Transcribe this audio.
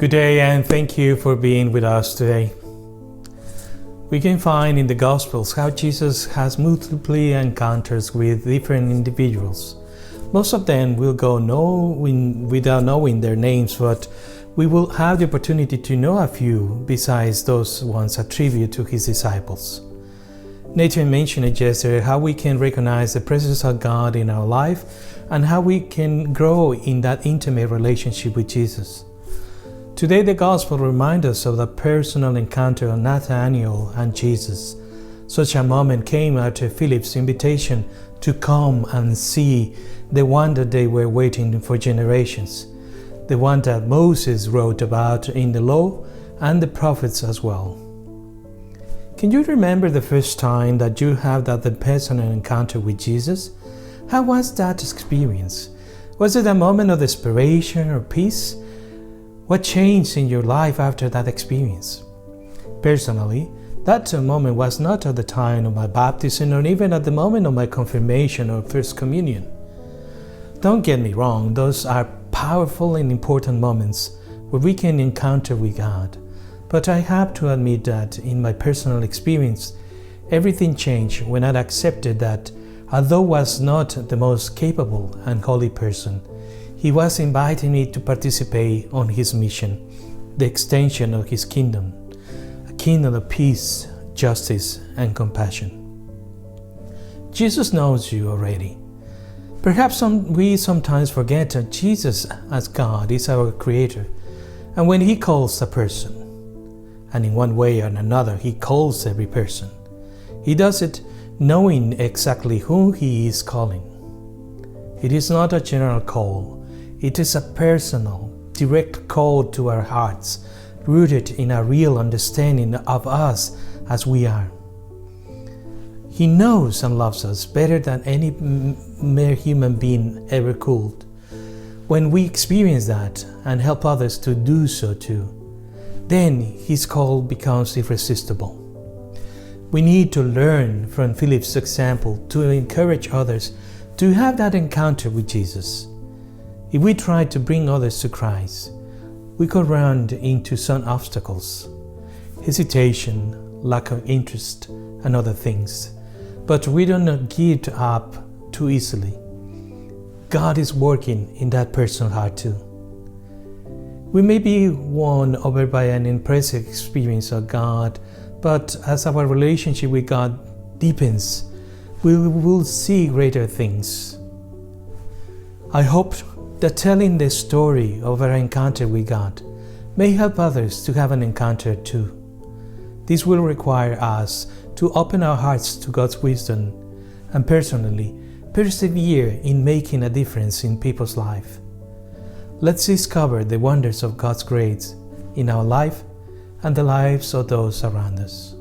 Good day, and thank you for being with us today. We can find in the Gospels how Jesus has multiple encounters with different individuals. Most of them will go without knowing their names, but we will have the opportunity to know a few besides those ones attributed to his disciples. Nathan mentioned yesterday how we can recognize the presence of God in our life and how we can grow in that intimate relationship with Jesus. Today the Gospel reminds us of the personal encounter of Nathanael and Jesus. Such a moment came after Philip's invitation to come and see the one that they were waiting for generations, the one that Moses wrote about in the law and the prophets as well. Can you remember the first time that you had that personal encounter with Jesus? How was that experience? Was it a moment of desperation or peace? What changed in your life after that experience? Personally, that moment was not at the time of my baptism or even at the moment of my confirmation or first communion. Don't get me wrong, those are powerful and important moments where we can encounter with God. But I have to admit that in my personal experience, everything changed when I accepted that although I was not the most capable and holy person, He was inviting me to participate on His mission, the extension of His kingdom, a kingdom of peace, justice, and compassion. Jesus knows you already. Perhaps we sometimes forget that Jesus as God is our Creator, and when He calls a person, and in one way or another He calls every person, He does it knowing exactly who He is calling. It is not a general call. It is a personal, direct call to our hearts, rooted in a real understanding of us as we are. He knows and loves us better than any mere human being ever could. When we experience that and help others to do so too, then His call becomes irresistible. We need to learn from Philip's example to encourage others to have that encounter with Jesus. If we try to bring others to Christ, we could run into some obstacles, hesitation, lack of interest, and other things. But we don't give up too easily. God is working in that person's heart too. We may be won over by an impressive experience of God, but as our relationship with God deepens, we will see greater things. I hope that telling the story of our encounter with God may help others to have an encounter too. This will require us to open our hearts to God's wisdom and personally persevere in making a difference in people's life. Let's discover the wonders of God's grace in our life and the lives of those around us.